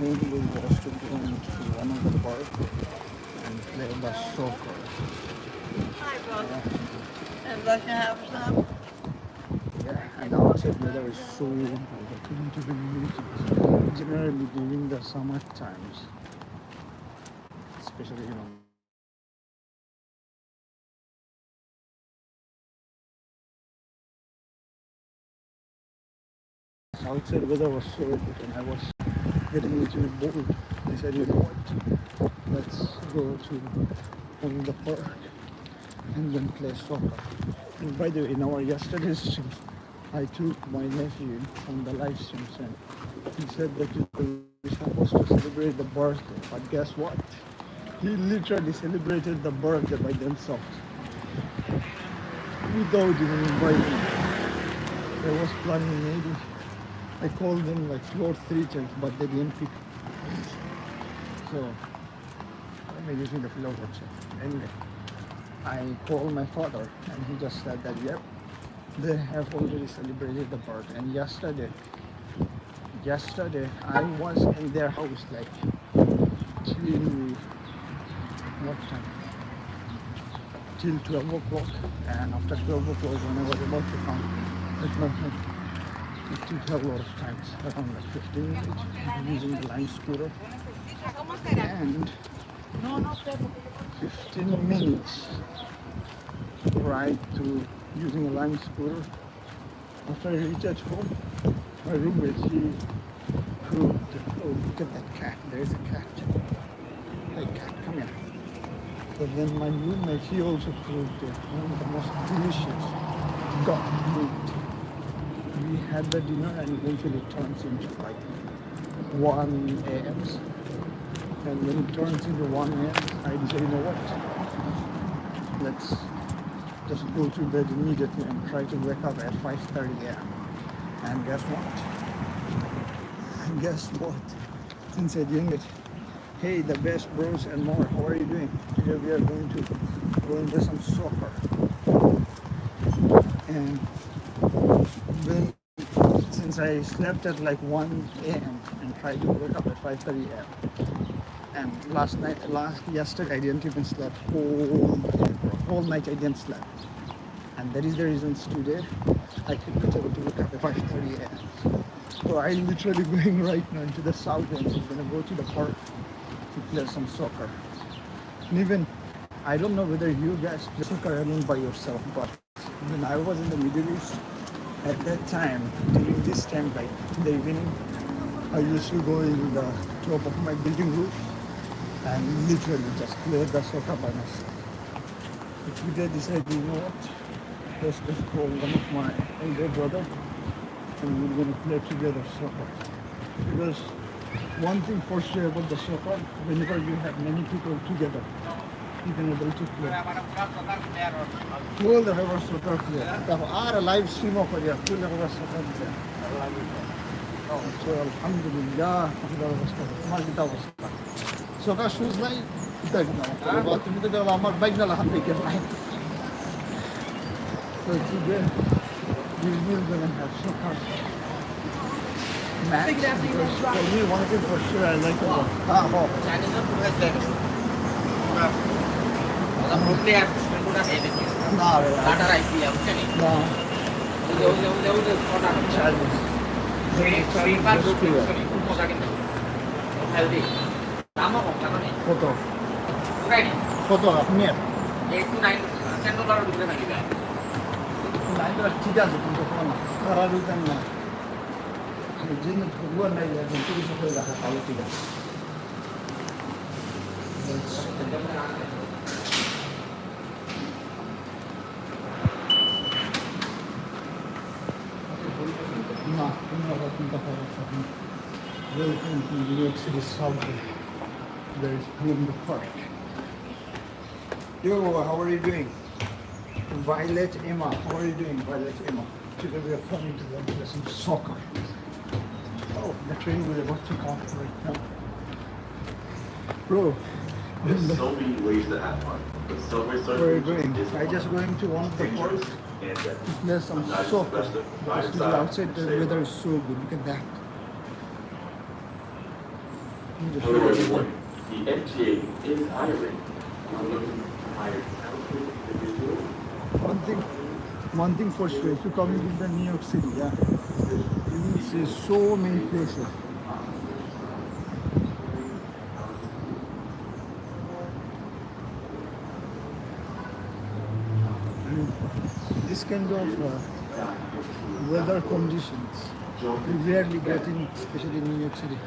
mainly was to go into one of the park and play the soccer. Hi, bro. Yeah, And let you have some. yeah, and outside weather is so I couldn't even make it. Generally during the summer times, especially outside weather was so good and I was getting a little bit bored. I said, you know what? Let's go to one of the park and then play soccer. And by the way, in our yesterday's stream, I took my nephew on the live streams and he said that we're supposed to celebrate the birthday. But guess what? He literally celebrated the birthday by themselves without even inviting me. I was planning maybe. I called them like 2 or 3 times, but they didn't pick. So I'm using the floor also. Anyway, I called my father and he just said that yep, they have already celebrated the birthday. And yesterday I was in their house like till what time? Till 12 o'clock. And after 12 o'clock, when I was about to come at my home, it took a lot of times, around like 15 minutes, using the line scooter. And 15 minutes ride to using a line scooter. After I reached at home, my roommate, he cooked, oh look at that cat, there is a cat. Hey cat, come here. But then my roommate, he also cooked one of the most delicious duck meat. We had the dinner and eventually it turns into like 1 a.m. And when it turns into 1 a.m., I decided, you know what? Let's just go to bed immediately and try to wake up at 5:30 a.m. And guess what? Guess what? Since I didn't get, hey, the best bros and more, how are you doing? Today we are going to go and play some soccer. And when, since I slept at like 1 a.m. and tried to wake up at 5:30 a.m. And yesterday I didn't even sleep whole night I didn't sleep. And that is the reasons today I could not able to wake up at 5:30 a.m. So I'm literally going right now into the south end. I'm gonna go to the park to play some soccer. And even I don't know whether you guys play soccer alone by yourself, but when I was in the Middle East at that time, during this time, like in the evening, I used to go in the top of my building roof and literally just play the soccer by myself. But today I decided, you know what? Let's just call one of my elder brother and we're gonna play together soccer. Because one thing for sure about the soccer, whenever you have many people together, you can able to play. Full ever soccer player. Our live stream of Korea, full ever soccer player. So alhamdulillah, kita soccer shoes like kita ginawa. তুমি তো আমার bike না লাহান বাইকের নাই. So today we will gonna have soccer match. For me, one thing for sure I like about কত কত আপনি ঠিক আছে কিন্তু তারা রুতেন না যিনি ভগবান নাই একজন তিরিশ করে রাখা তাহলে ঠিক আছে না কোনো রকম কথা বলছি welcome to New York City South. There is room in the park. Yo, how are you doing? Violet Emma, how are you doing, Violet Emma? Today we are coming to play some soccer. Oh, the train was about to come right now. Bro, there's so many ways to have fun. The subway surfing. Where are you going? I just going to one of the parks to play some soccer. Because outside the weather is so good. Look at that. Just Hello, show it everyone. again. The MTA is hiring. We're looking to hire talented individuals. One thing, one thing for sure, if you come in the New York City, yeah, you will see so many places. I mean, this kind of weather conditions you rarely get in, especially in New York City.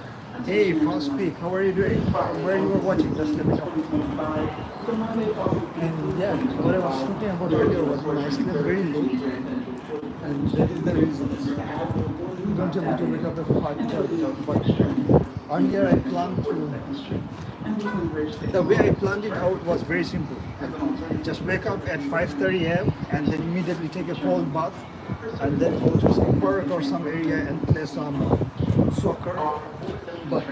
Hey, fast peak, how are you doing? Where you were watching, just let me know. And yeah, what I was talking about earlier was when I slept very late, and that is the reason. You don't able to wake up at 5:30, but earlier I planned to. The way I planned it out was very simple. Just wake up at 5:30 a.m. and then immediately take a cold bath, and then go to some park or some area and play some soccer. But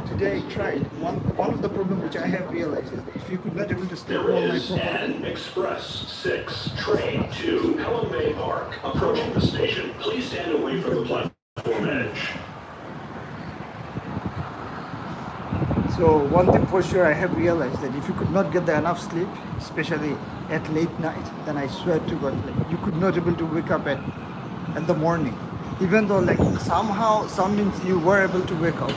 today I tried. One of the problems which I have realized is that if you could not able to sleep There all night is properly, an Express 6 train to Pelham Bay Park. Approaching the station, please stand away you from the can get. platform edge. So one thing for sure I have realized that if you could not get the enough sleep, especially at late night, then I swear to God, like you could not able to wake up at the morning. Even though like somehow some means you were able to wake up.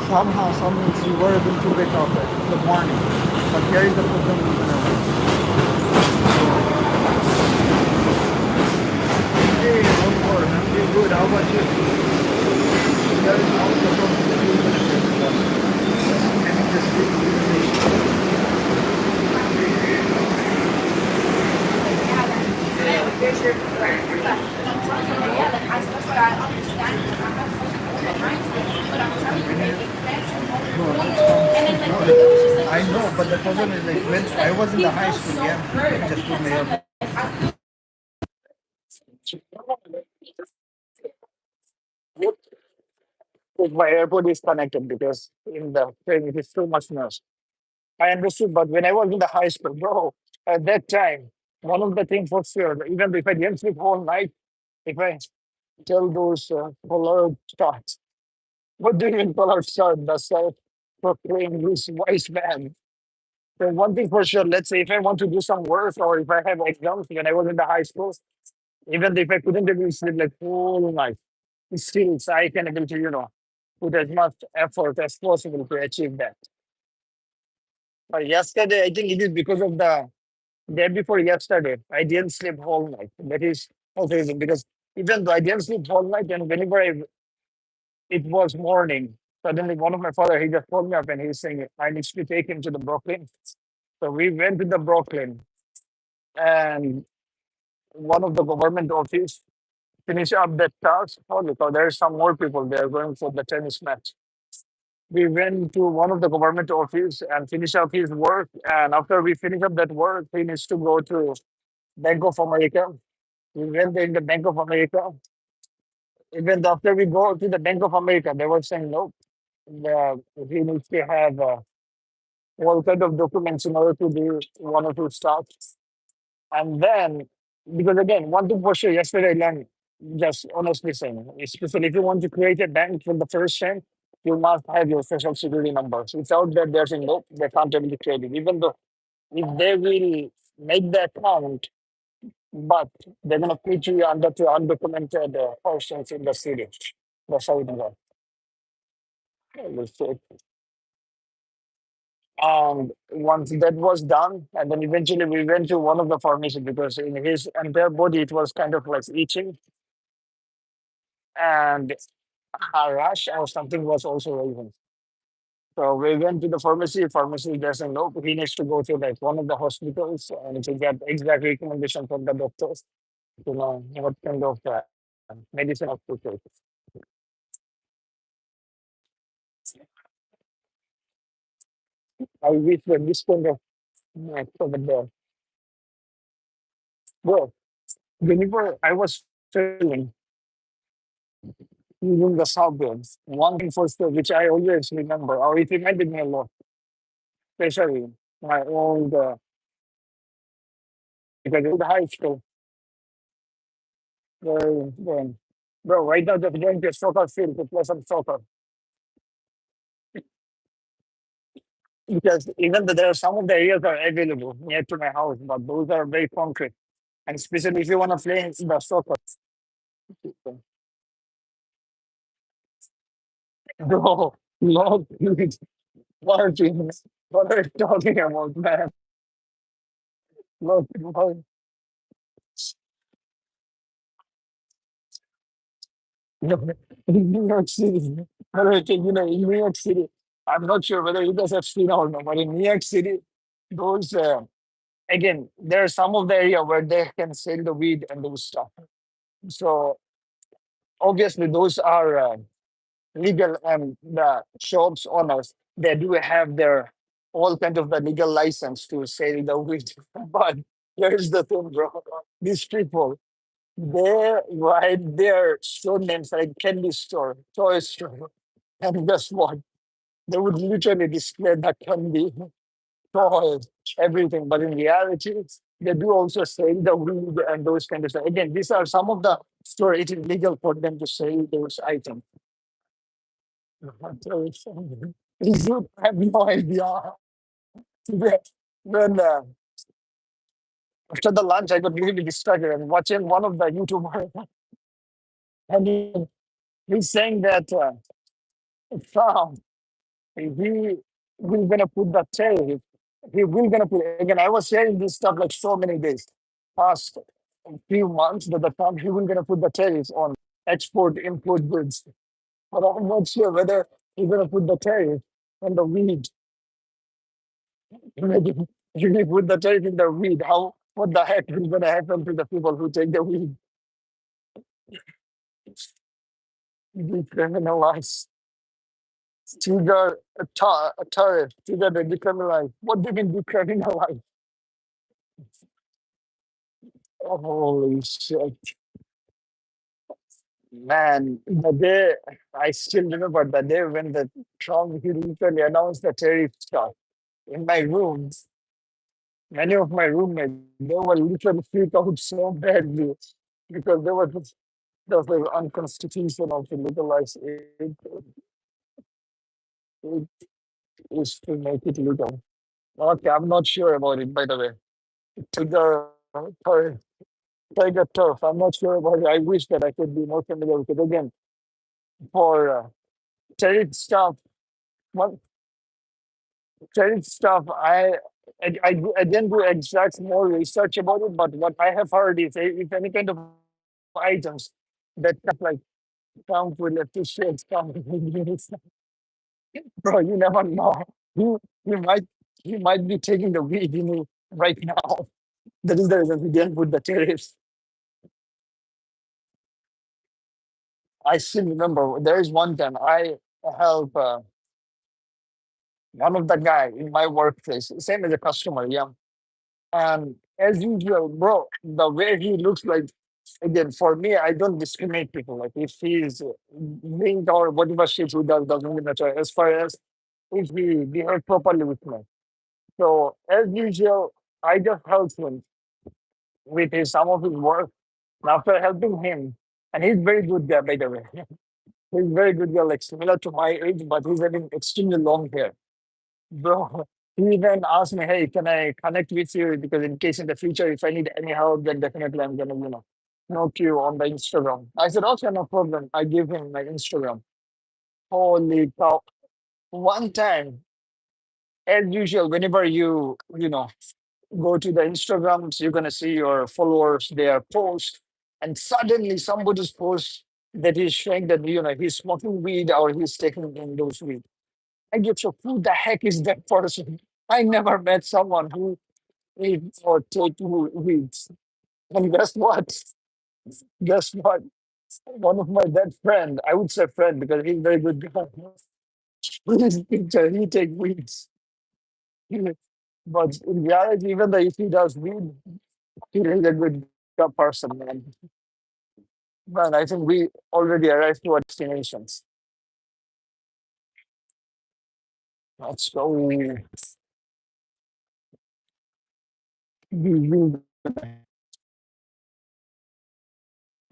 Somehow some means you were able to wake up at the morning. But here is the problem with hey, one more, I'm doing good. How about you? There is also the problem with the having the sleep limitation. There's your correct. But I'm telling you, yeah, like that's what I understand. I'm not fully open minded, but I'm telling you, it depends on all No, your that's feelings. And then fine. like No, it was just like I he know, was but the and problem like is like he was when just I like was in he the high felt school, so yeah, hurt. let me Like he just put kept my saying earphone. like I feel If my airport is connected because in the train it is too much noise. I understood, but when I was in the high school, bro, at that time, one of the things for sure, even if I didn't sleep whole night, if I tell those colored thoughts, what do you mean colored thoughts? The self proclaimed this wise man. So one thing for sure, let's say if I want to do some work or if I have exams when I was in the high school, even if I couldn't even sleep like whole night, still I can able to, put as much effort as possible to achieve that. But yesterday, I think it is because of the day before yesterday, I didn't sleep whole night. That is also reason because even though I didn't sleep whole night, and whenever it was morning, suddenly one of my father, he just called me up and he's saying, I need to take him to the Brooklyn. So we went to the Brooklyn and one of the government office finish up that task. Oh, look, there's some more people there going for the tennis match. We went to one of the government office and finish up his work. And after we finish up that work, he needs to go to Bank of America. We went in the Bank of America. Even after we go to the Bank of America, they were saying no. He needs to have all kind of documents in order to do one or two stuff. And then, because again, one thing for sure, yesterday I learned, just honestly saying, especially if you want to create a bank for the first time, you must have your social security numbers. Without that, there's a nope, they can't able to create it. Even though if they will make the account, but they're gonna put you under to undocumented persons in the city. That's how it goes. That's it. And once that was done, and then eventually we went to one of the pharmacies because in his entire body it was kind of like itching and a rash or something was also raising. So we went to the pharmacy. Pharmacy doesn't know. He needs to go to like one of the hospitals and to get exact recommendation from the doctors to know what kind of medicine to take. I wish that this kind of over there. Well, whenever I was feeling using the subways, one thing for sure, which I always remember, or it reminded me a lot, especially my old, because in the high school, Bro, right now just going to a soccer field to play some soccer. Because even though there are some of the areas are available near to my house, but those are very concrete. And especially if you want to play in the soccer. Bro, no, dude, what are you talking about, man? Look, no, in New York City, in New York City, I'm not sure whether you guys have seen or not, but in New York City, those, again, there are some of the area where they can sell the weed and those stuff. So obviously, those are legal, and the shops owners, they do have their all kind of the legal license to sell the weed. But here's the thing, bro. These people, they write their store names like candy store, toy store, and guess what? They would literally display the candy, toys, everything. But in reality, they do also sell the weed and those kind of stuff. Again, these are some of the store. It is legal for them to sell those items. You have no idea. When when, after the lunch, I got really distracted and watching one of the YouTubers, and he's saying that Trump, he will gonna put the tariff. He will gonna put again. I was sharing this stuff like so many days, past few months that the Trump he will gonna put the tariffs on export import goods. But I'm not sure whether he's gonna put the tariff on the weed. Imagine if we put the tariff in the weed, how what the heck is gonna happen to the people who take the weed? Decriminalize. Trigger a tariff, trigger the decriminalize. What do you mean decriminalize? Oh, holy shit. Man, the day I still remember the day when the Trump he literally announced the tariff stuff in my rooms. Many of my roommates they were literally freaked out so badly because they were just that was unconstitutional to legalize it. It is to make it legal. Okay, I'm not sure about it, by the way. Tiger, Tiger, Tiger Turf. I'm not sure about it. I wish that I could be more familiar with it. Again, for tariff stuff, what tariff stuff, I didn't do exact more research about it, but what I have heard is if any kind of items that like come with efficient come bro, you never know. You might you might be taking the weed in you right now. That is the reason we didn't put the tariffs. I still remember there is one time I help one of the guy in my workplace, same as a customer, yeah. And as usual, bro, the way he looks like, again, for me, I don't discriminate people. Like if he's linked or whatever shit he does doesn't really matter. As far as if he behaves properly with me. So as usual, I just help him with his some of his work. And after helping him, and he's very good guy by the way. He's very good guy, like similar to my age, but he's having extremely long hair. Bro, he even asked me, hey, can I connect with you? Because in case in the future, if I need any help, then definitely I'm gonna, note you on the Instagram. I said, okay, no problem. I give him my Instagram. Holy cow. One time, as usual, whenever you go to the Instagrams, you're gonna see your followers, their post, and suddenly somebody's post that is showing that he's smoking weed or he's taking in those weed. I get so who the heck is that person? I never met someone who eats or take weeds. And guess what? Guess what? One of my dead friend, I would say friend because he's a very good guy. His picture, he take weeds. But in reality, even though if he does weed, he is a good person, man. Man, I think we already arrived to our destinations. Let's go.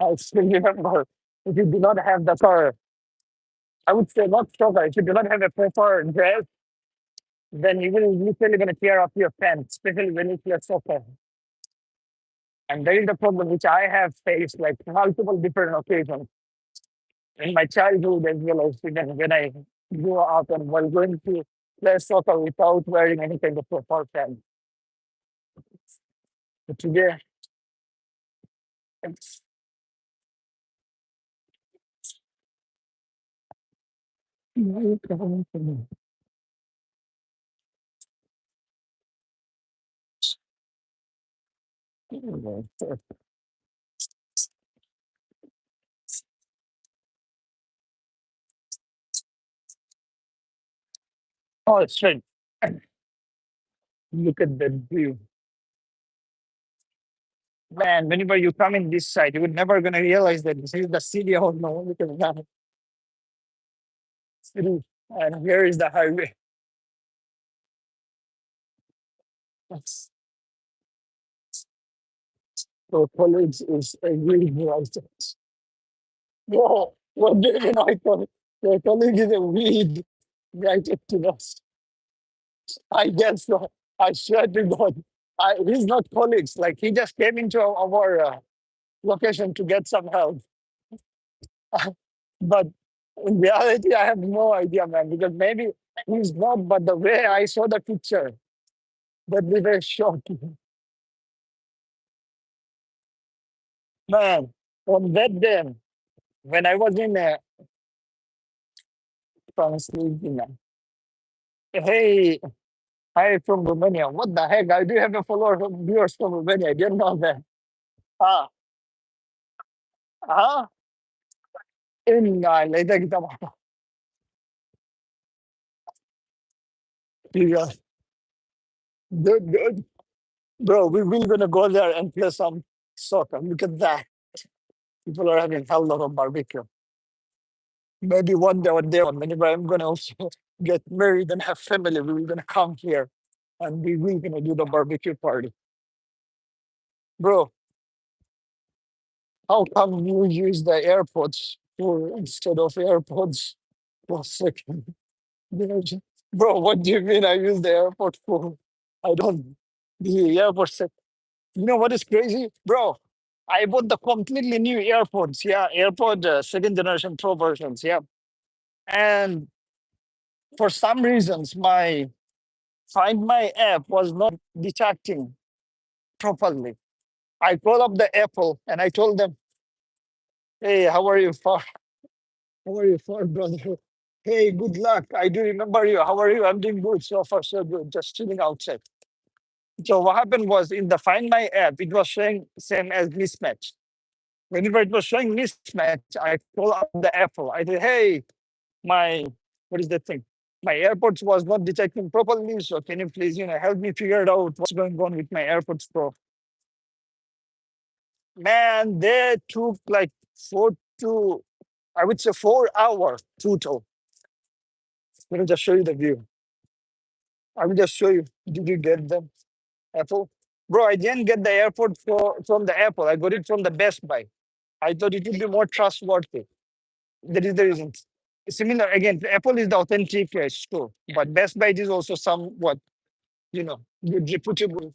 I still remember. if you do not have the car, I would say not soccer. If you do not have a proper dress, then you will literally gonna tear off your pants, especially when you play soccer. And that is the problem which I have faced like multiple different occasions in my childhood as well as even when I grew up and while going to play soccer without wearing any kind of proper pants. But today, it's oh, it's right. Look at the view. Man, whenever you come in this side, you would never gonna realize that this is the city of no because that city. And here is the highway. That's, so college is a really bright. Whoa, what do you mean I call your colleague is a weed right to us? I guess so. I swear to God. He's not colleagues. Like he just came into our location to get some help. But in reality, I have no idea, man, because maybe he's not, but the way I saw the picture, that was very shocking. Man, on that day, when I was in translation, hey, hi from Romania. What the heck? I do have a follower from viewers from Romania. I didn't know that. Ah, ah, later kita makan. Yeah, good, good. Bro, we really gonna go there and play some soccer. Look at that. People are having a lot of barbecue. Maybe one day, whenever I'm gonna also get married and have family, we're gonna come here and we will gonna do the barbecue party. Bro, how come you use the AirPods for instead of AirPods for a second? Bro, what do you mean I use the AirPod for? I don't. The AirPod set. You know what is crazy? Bro, I bought the completely new AirPods. Yeah, AirPod second generation Pro versions. Yeah. And for some reasons, my Find My app was not detecting properly. I called up the Apple and I told them, hey, how are you, far? How are you, far, brother? Hey, good luck. I do remember you. How are you? I'm doing good. So far, so good. Just chilling outside. So what happened was in the Find My app, it was showing same as mismatch. Whenever it was showing mismatch, I call up the Apple. I said, hey, my what is that thing? My AirPods was not detecting properly. So can you please, help me figure it out what's going on with my AirPods Pro? Man, they took like four to I would say 4 hours total. Let me just show you the view. I will just show you. Did you get them? Apple? Bro, I didn't get the AirPods from the Apple. I got it from the Best Buy. I thought it would be more trustworthy. That is the reason. Similar again, Apple is the authentic store, but Best Buy is also somewhat, good reputable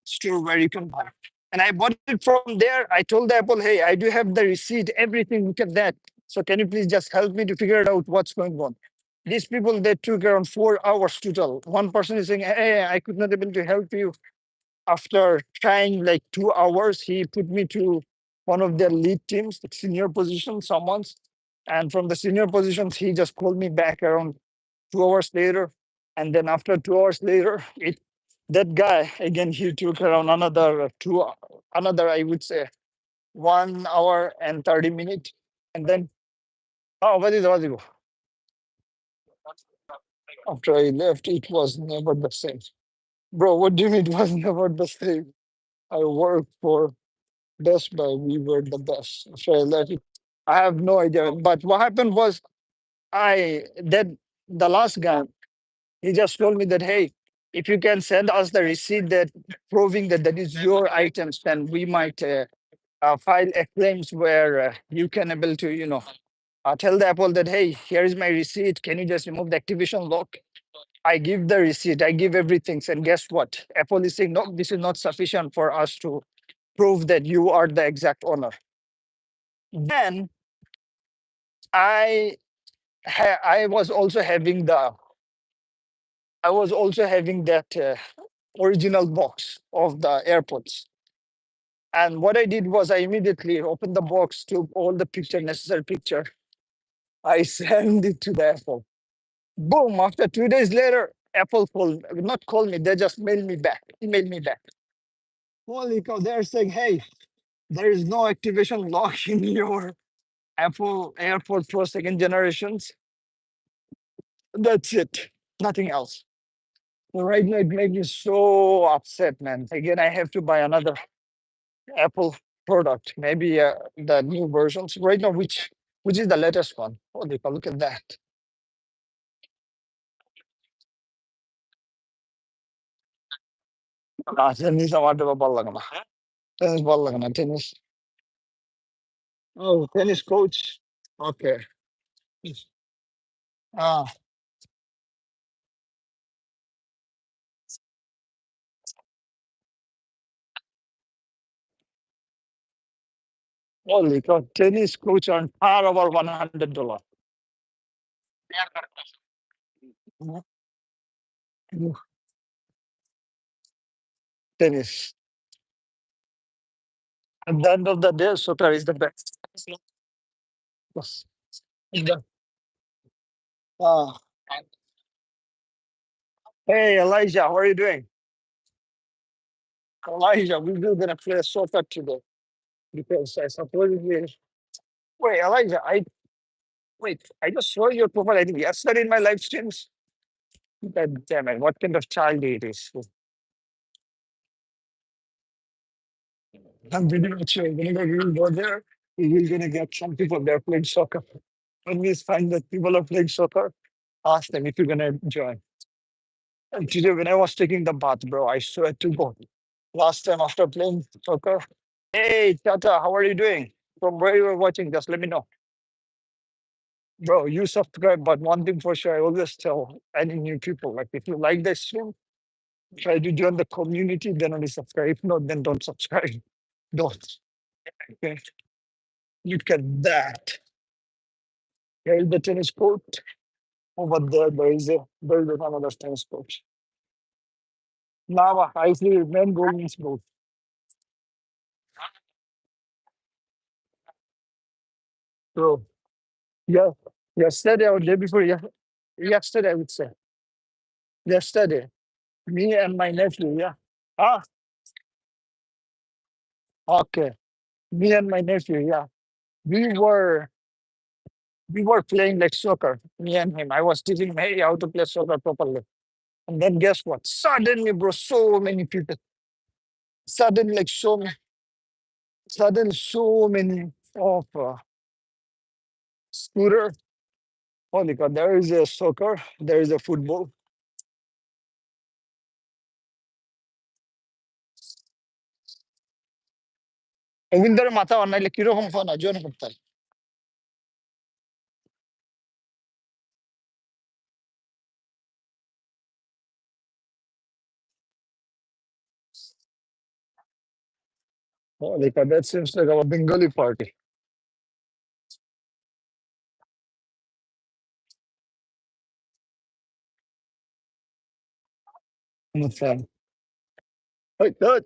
store where you can buy. And I bought it from there. I told the Apple, hey, I do have the receipt, everything. Look at that. So can you please just help me to figure it out what's going on? These people they took around 4 hours total. One person is saying, hey, I could not able to help you. After trying like 2 hours, he put me to one of their lead teams, the senior position, someone's. And from the senior positions, he just called me back around 2 hours later. And then after 2 hours later, that guy again he took around another another I would say 1 hour and 30 minutes. And then what is it? After I left, it was never the same. Bro, what do you mean it was never the same? I worked for Best Buy. We were the best. After I left it, I have no idea. But what happened was I that the last guy, he just told me that hey, if you can send us the receipt that proving that that is your items, then we might file a claims where you can able to, tell the Apple that, hey, here is my receipt. Can you just remove the activation lock? I give the receipt. I give everything. And guess what? Apple is saying, no, this is not sufficient for us to prove that you are the exact owner. Then I I was also having that original box of the AirPods. And what I did was I immediately opened the box, took all the necessary picture. I sent it to the Apple. Boom! After 2 days later, Apple not called me. They just emailed me back. Holy cow! They're saying, "Hey, there is no activation lock in your Apple AirPods Pro second generations. That's it. Nothing else." So right now, it made me so upset, man. Again, I have to buy another Apple product, maybe the new versions. Right now, which is the latest one? Holy cow! Look at that. Tennis award ball lagana. Tennis ball lagana. Tennis. Oh, tennis coach. Okay. Ah, holy cow! Tennis coach on par over $100. Tennis. At the end of the day, soccer is the best. Yes. The- Ah. Hey, Elijah, how are you doing? Elijah, we were gonna play soccer today because I supposedly wait, Elijah. I just saw your profile. I think yesterday in my live streams. God damn it! What kind of child it is? I'm pretty much sure whenever we will go there, we will gonna get some people there playing soccer. When we find that people are playing soccer, ask them if you're gonna join. And today, when I was taking the bath, bro, I swear to God, last time after playing soccer, hey Tata, how are you doing? From where you were watching, just let me know. Bro, you subscribe, but one thing for sure, I always tell any new people, like if you like this stream, try to join the community, then only subscribe. If not, then don't subscribe. Don't. Okay. Look at that. Here is the tennis court. Over there, there is another tennis court. Now I see men going in school. So yeah, yesterday or day before, yeah, yesterday I would say. Yesterday, me and my nephew, yeah. Ah, okay. Me and my nephew, yeah. We were we were playing like soccer, me and him. I was teaching him, hey, how to play soccer properly. And then guess what? Suddenly, bro, so many people. Suddenly, like so many of scooter. Holy God, there is a soccer, there is a football. রবীন্দ্রের মাথা বানাইলে কিরকম phone zone করতে Holy God, that seems like our Bengali party. Okay. Hey, good.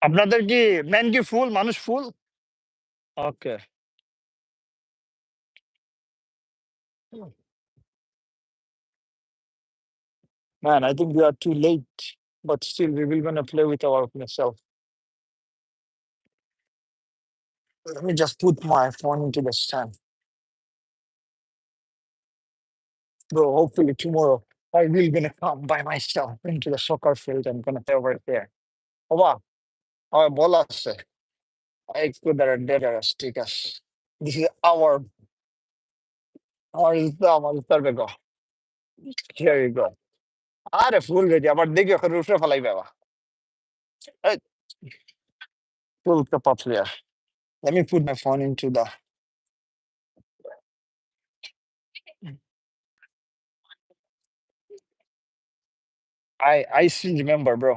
আপনাদের কি man কি ফুল মানুষ ফুল ওকে man, I think we are too late, but still we will gonna play with our myself. Let me just put my phone into the stand, bro. Hopefully tomorrow I will gonna come by myself into the soccer field. I'm gonna play over there. Oh wow, oh bola আছে একটু দাঁড়া ঠিক আছে. This is our আমার ইফতার বেগো। Here you go. আরে full ready আবার দেখি ওখানে রুফে ফেলাই বাবা। এই ফুল cup clear. Let me put my phone into the I still remember, bro.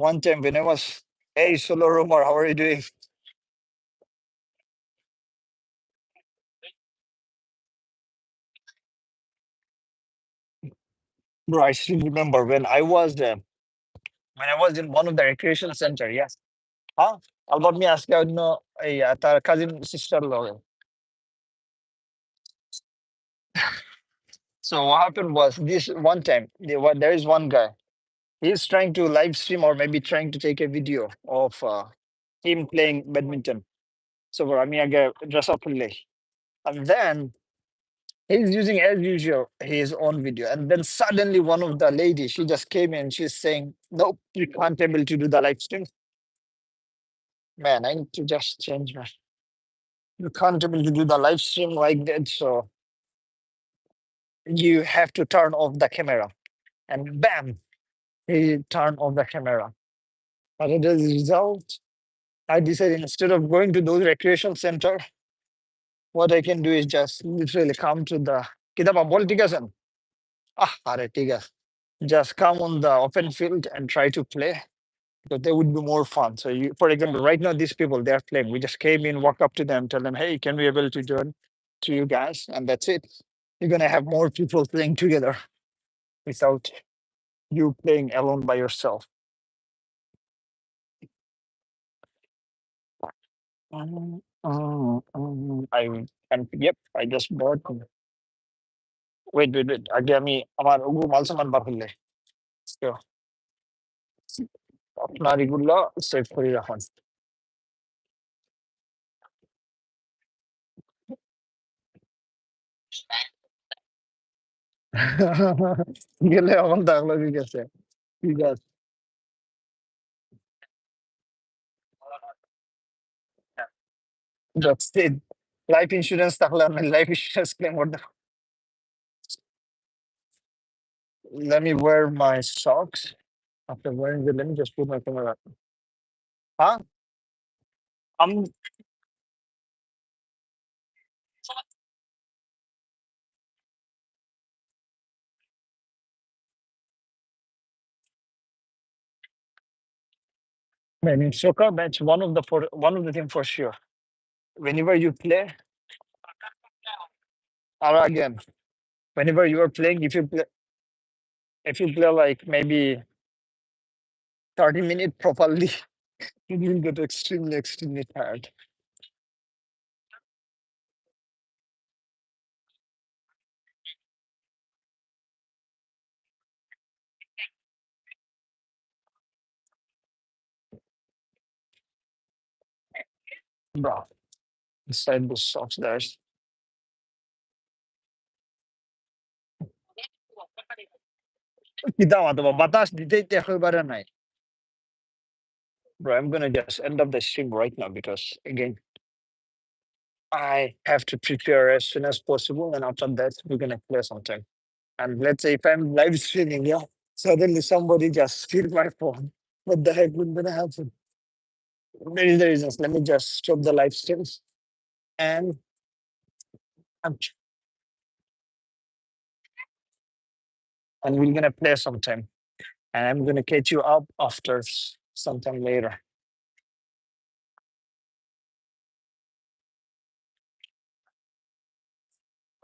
One time when I was, hey, Solo Rumor, how are you doing? Bro, I still remember when I was in one of the recreation center. Yes. Huh? About me ask you no, তার cousin sister lawyer. So what happened was this one time there is one guy. He's trying to live stream or maybe trying to take a video of him playing badminton. So I mean, I get dress up play, and then he's using as usual his own video, and then suddenly one of the ladies she just came in. She's saying, "Nope, you can't able to do the live stream." Man, I need to just change my. You can't able to do the live stream like that, so you have to turn off the camera. And bam, he turned off the camera. But as a result, I decided instead of going to those recreation center, what I can do is just literally come to the কিতাবা বল ঠিক আছেন? আরে ঠিক আছে. Just come on the open field and try to play. Because they would be more fun. So you, for example, right now these people they are playing. We just came in, walk up to them, tell them, "Hey, can we able to join to you guys?" And that's it. You're gonna have more people playing together without you playing alone by yourself. I and yep, I just bought. Wait. আগে আমি আমার ওগুলো মাল সামান বার করলে তো আপনার এগুলো সেভ করে রাখুন। গেলে আমার দাগলো ঠিক আছে ঠিক আছে That's it. Life insurance থাকলে আমি লাইফ ইন্সুরেন্স ক্লেম করতে let me wear my socks. After wearing it, let me just put my camera. Huh? I'm man in soccer match. One of the thing for sure. Whenever you play, or again, whenever you are playing, if you play like maybe 30 minutes properly, you will get extremely tired. Bro, inside the socks, there's কি দাম অথবা বাতাস দিতেই তো একেবারে নাই। Bro, I'm gonna just end up the stream right now because again, I have to prepare as soon as possible, and after that, we're gonna play sometime. And let's say if I'm live streaming, yeah, suddenly somebody just steal my phone. What the heck would gonna happen? Many the reasons. Let me just stop the live streams and I'm and we're gonna play sometime. And I'm gonna catch you up after sometime later.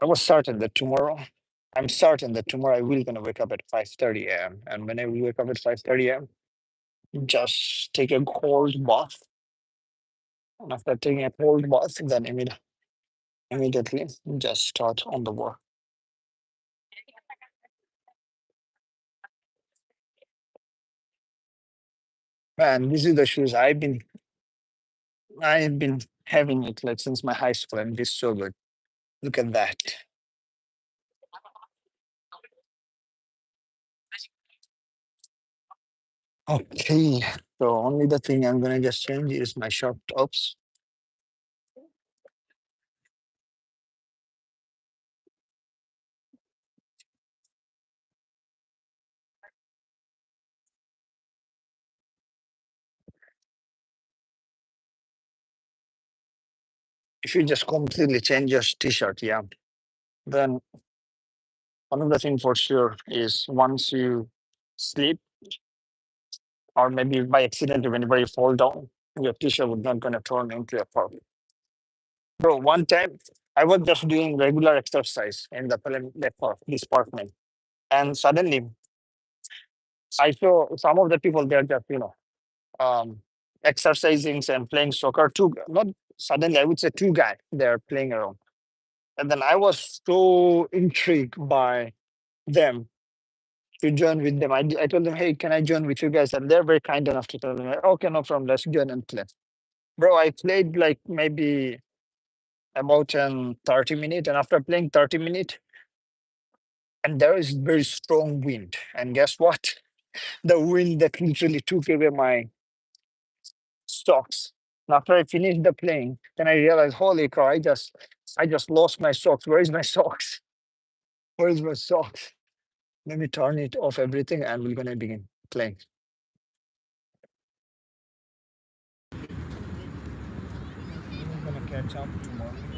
I was certain that tomorrow. I'm certain that tomorrow I will gonna wake up at 5:30 a.m. And when I wake up at 5:30 a.m., just take a cold bath. And after taking a cold bath, then immediately just start on the work. Man, this is the shoes I've been having it like since my high school, and this so good. Look at that. Okay, so only the thing I'm gonna just change is my short tops. if you just completely change your t-shirt, yeah, then another thing for sure is once you sleep, or maybe by accident, whenever you fall down, your t-shirt would not gonna turn into a purple. Bro, one time I was just doing regular exercise in the this apartment, and suddenly I saw some of the people there just um, exercising and playing soccer. Two, not suddenly, I would say two guys they're playing around, and then I was so intrigued by them to join with them. I told them, hey, can I join with you guys? And they're very kind enough to tell me, okay, no problem, let's join and play. Bro, I played like maybe about 30 minutes, and after playing 30 minutes, and there is very strong wind. And guess what? The wind that literally took away my socks. And after I finished the playing, then I realized, holy cow, I just lost my socks. Where is my socks? Where is my socks? Let me turn it off everything and we're gonna begin playing. We're gonna catch up tomorrow.